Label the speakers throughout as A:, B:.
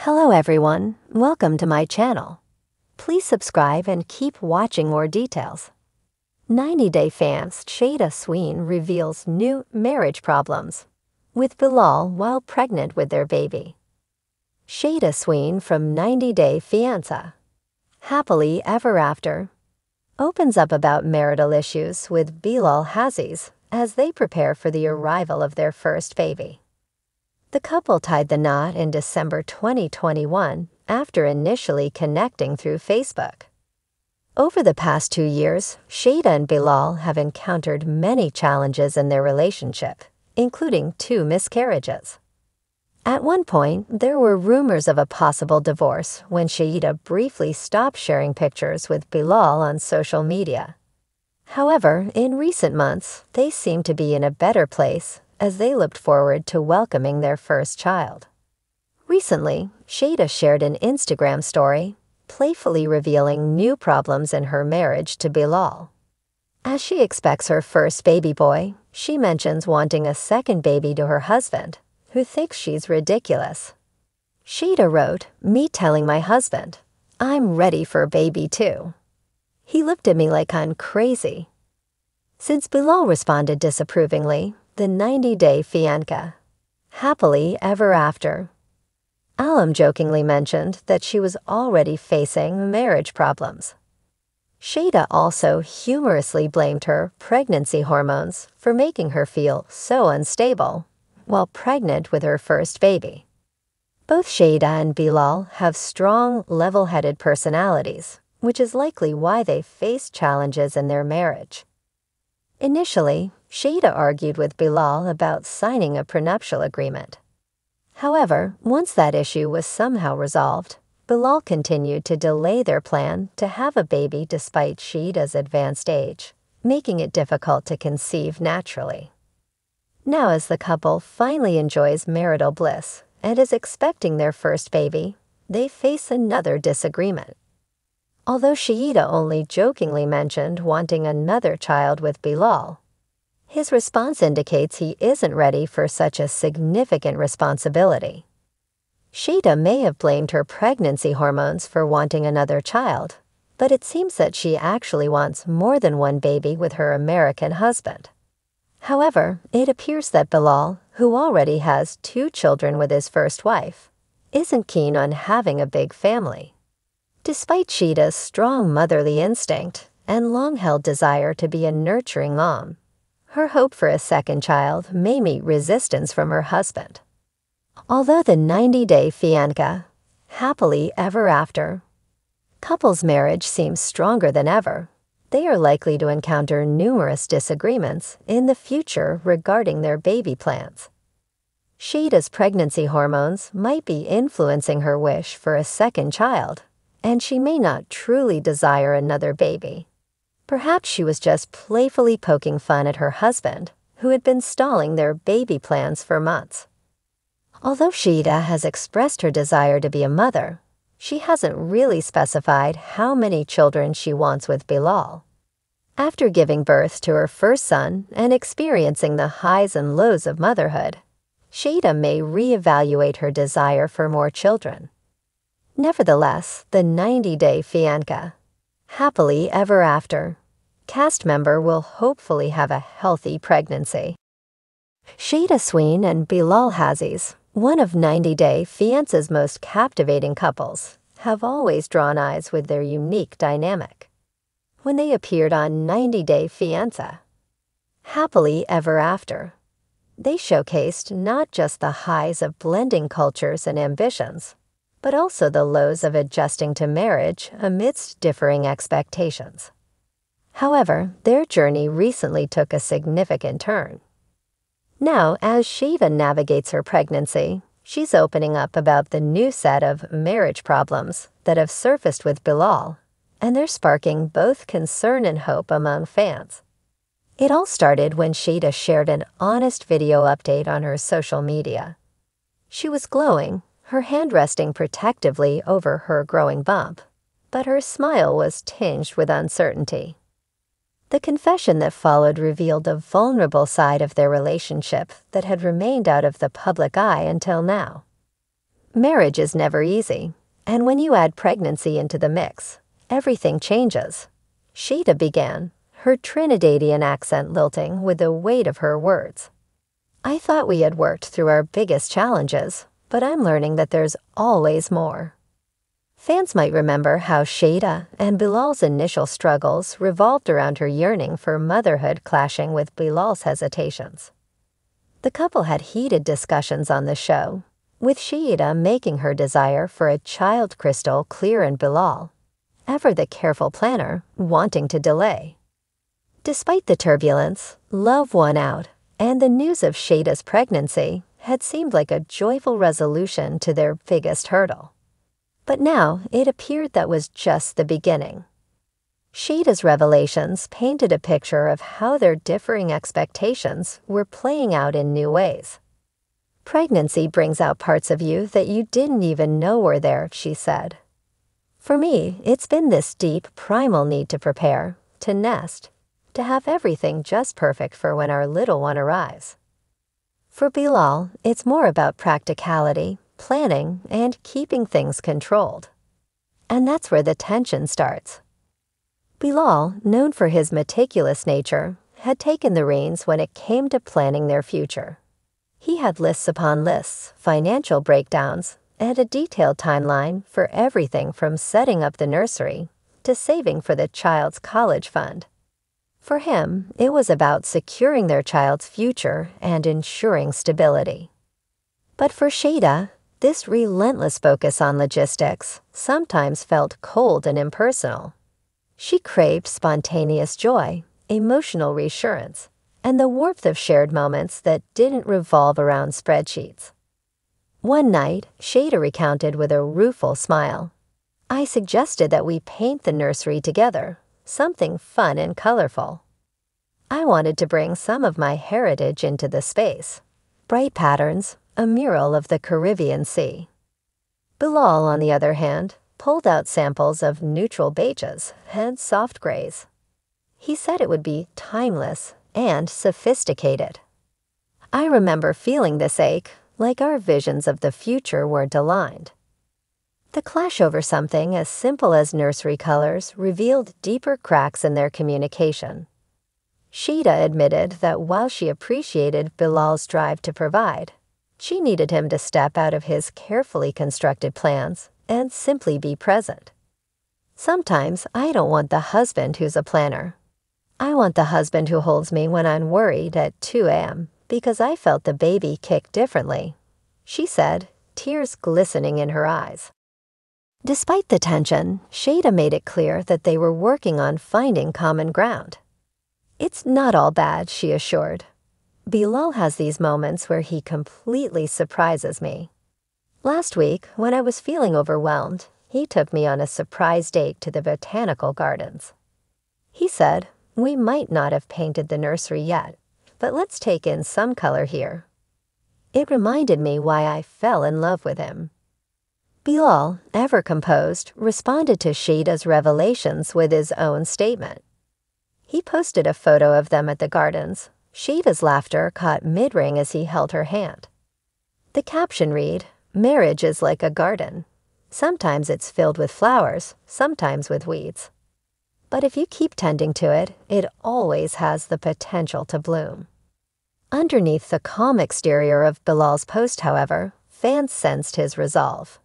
A: Hello everyone, welcome to my channel. Please subscribe and keep watching more details. 90-Day Fiancé Shaeeda Sween reveals new marriage problems with Bilal while pregnant with their baby. Shaeeda Sween from 90-Day Fiancé, Happily Ever After, opens up about marital issues with Bilal as they prepare for the arrival of their first baby. The couple tied the knot in December 2021 after initially connecting through Facebook. Over the past 2 years, Shaeeda and Bilal have encountered many challenges in their relationship, including 2 miscarriages. At one point, there were rumors of a possible divorce when Shaeeda briefly stopped sharing pictures with Bilal on social media. However, in recent months, they seem to be in a better place as they looked forward to welcoming their first child. Recently, Shaeeda shared an Instagram story, playfully revealing new problems in her marriage to Bilal. As she expects her first baby boy, she mentions wanting a second baby to her husband, who thinks she's ridiculous. Shaeeda wrote, "Me telling my husband, I'm ready for a baby too. He looked at me like I'm crazy." Since Bilal responded disapprovingly, the 90-Day Fiancé, Happily Ever After, Alam jokingly mentioned that she was already facing marriage problems. Shaeeda also humorously blamed her pregnancy hormones for making her feel so unstable while pregnant with her first baby. Both Shaeeda and Bilal have strong, level-headed personalities, which is likely why they faced challenges in their marriage. Initially, Shaeeda argued with Bilal about signing a prenuptial agreement. However, once that issue was somehow resolved, Bilal continued to delay their plan to have a baby despite Shaeeda's advanced age, making it difficult to conceive naturally. Now, as the couple finally enjoys marital bliss and is expecting their first baby, they face another disagreement. Although Shaeeda only jokingly mentioned wanting another child with Bilal, his response indicates he isn't ready for such a significant responsibility. Shaeeda may have blamed her pregnancy hormones for wanting another child, but it seems that she actually wants more than one baby with her American husband. However, it appears that Bilal, who already has 2 children with his first wife, isn't keen on having a big family. Despite Shaeeda's strong motherly instinct and long-held desire to be a nurturing mom, her hope for a second child may meet resistance from her husband. Although the 90-Day Fiancé, Happily Ever After, couple's marriage seems stronger than ever, they are likely to encounter numerous disagreements in the future regarding their baby plans. Shaeeda's pregnancy hormones might be influencing her wish for a second child, and she may not truly desire another baby. Perhaps she was just playfully poking fun at her husband, who had been stalling their baby plans for months. Although Shaeeda has expressed her desire to be a mother, she hasn't really specified how many children she wants with Bilal. After giving birth to her first son and experiencing the highs and lows of motherhood, Shaeeda may reevaluate her desire for more children. Nevertheless, the 90-Day Fiancé, Happily Ever After, cast member will hopefully have a healthy pregnancy. Shaeeda Sween and Bilal, one of 90-Day Fiancé's most captivating couples, have always drawn eyes with their unique dynamic. When they appeared on 90-Day Fiancé, Happily Ever After, they showcased not just the highs of blending cultures and ambitions, but also the lows of adjusting to marriage amidst differing expectations. However, their journey recently took a significant turn. Now, as Shaeeda navigates her pregnancy, she's opening up about the new set of marriage problems that have surfaced with Bilal, and they're sparking both concern and hope among fans. It all started when Shaeeda shared an honest video update on her social media. She was glowing, her hand resting protectively over her growing bump, but her smile was tinged with uncertainty. The confession that followed revealed a vulnerable side of their relationship that had remained out of the public eye until now. Marriage is never easy, and when you add pregnancy into the mix, everything changes. Shaeeda began, her Trinidadian accent lilting with the weight of her words. I thought we had worked through our biggest challenges, but I'm learning that there's always more. Fans might remember how Shaeeda and Bilal's initial struggles revolved around her yearning for motherhood clashing with Bilal's hesitations. The couple had heated discussions on the show, with Shaeeda making her desire for a child crystal clear in Bilal, ever the careful planner, wanting to delay. Despite the turbulence, love won out, and the news of Shaeeda's pregnancy had seemed like a joyful resolution to their biggest hurdle. But now it appeared that was just the beginning. Shaeeda's revelations painted a picture of how their differing expectations were playing out in new ways. Pregnancy brings out parts of you that you didn't even know were there, she said. For me, it's been this deep, primal need to prepare, to nest, to have everything just perfect for when our little one arrives. For Bilal, it's more about practicality, planning, and keeping things controlled. And that's where the tension starts. Bilal, known for his meticulous nature, had taken the reins when it came to planning their future. He had lists upon lists, financial breakdowns, and a detailed timeline for everything from setting up the nursery to saving for the child's college fund. For him, it was about securing their child's future and ensuring stability. But for Shaeeda, this relentless focus on logistics sometimes felt cold and impersonal. She craved spontaneous joy, emotional reassurance, and the warmth of shared moments that didn't revolve around spreadsheets. One night, Shaeeda recounted with a rueful smile, I suggested that we paint the nursery together, something fun and colorful. I wanted to bring some of my heritage into the space. Bright patterns, a mural of the Caribbean Sea. Bilal, on the other hand, pulled out samples of neutral beiges and soft grays. He said it would be timeless and sophisticated. I remember feeling this ache, like our visions of the future weren't aligned. The clash over something as simple as nursery colors revealed deeper cracks in their communication. Shaeeda admitted that while she appreciated Bilal's drive to provide, she needed him to step out of his carefully constructed plans and simply be present. Sometimes I don't want the husband who's a planner. I want the husband who holds me when I'm worried at 2 a.m. because I felt the baby kick differently, she said, tears glistening in her eyes. Despite the tension, Shaeeda made it clear that they were working on finding common ground. It's not all bad, she assured. Bilal has these moments where he completely surprises me. Last week, when I was feeling overwhelmed, he took me on a surprise date to the botanical gardens. He said, we might not have painted the nursery yet, but let's take in some color here. It reminded me why I fell in love with him. Bilal, ever composed, responded to Shaeeda's revelations with his own statement. He posted a photo of them at the gardens. Shaeeda's laughter caught mid-ring as he held her hand. The caption read, marriage is like a garden. Sometimes it's filled with flowers, sometimes with weeds. But if you keep tending to it, it always has the potential to bloom. Underneath the calm exterior of Bilal's post, however, fans sensed his resolve.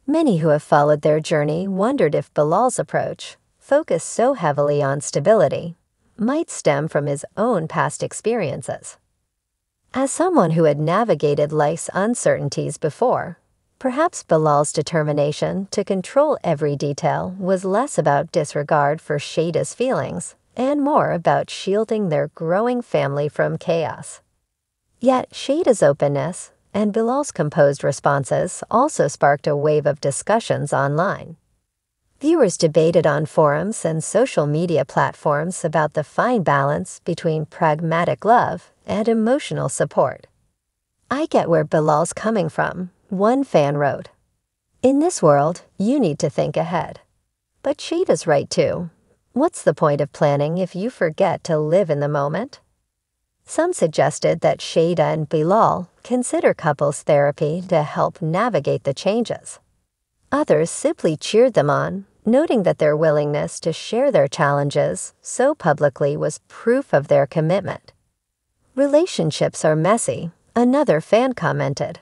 A: Many who have followed their journey wondered if Bilal's approach, focused so heavily on stability, might stem from his own past experiences. As someone who had navigated life's uncertainties before, perhaps Bilal's determination to control every detail was less about disregard for Shaeeda's feelings and more about shielding their growing family from chaos. Yet Shaeeda's openness and Bilal's composed responses also sparked a wave of discussions online. Viewers debated on forums and social media platforms about the fine balance between pragmatic love and emotional support. I get where Bilal's coming from, one fan wrote. In this world, you need to think ahead. But Shaeeda's right too. What's the point of planning if you forget to live in the moment? Some suggested that Shaeeda and Bilal consider couples therapy to help navigate the changes. Others simply cheered them on, noting that their willingness to share their challenges so publicly was proof of their commitment. Relationships are messy, another fan commented.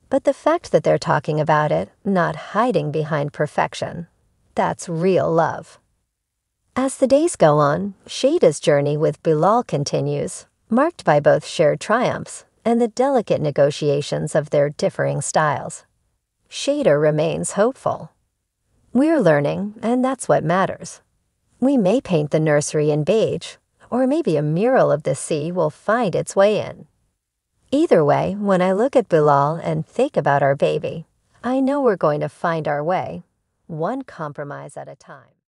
A: But the fact that they're talking about it, not hiding behind perfection, that's real love. As the days go on, Shaeeda's journey with Bilal continues, marked by both shared triumphs and the delicate negotiations of their differing styles. Shaeeda remains hopeful. We're learning, and that's what matters. We may paint the nursery in beige, or maybe a mural of the sea will find its way in. Either way, when I look at Bilal and think about our baby, I know we're going to find our way, one compromise at a time.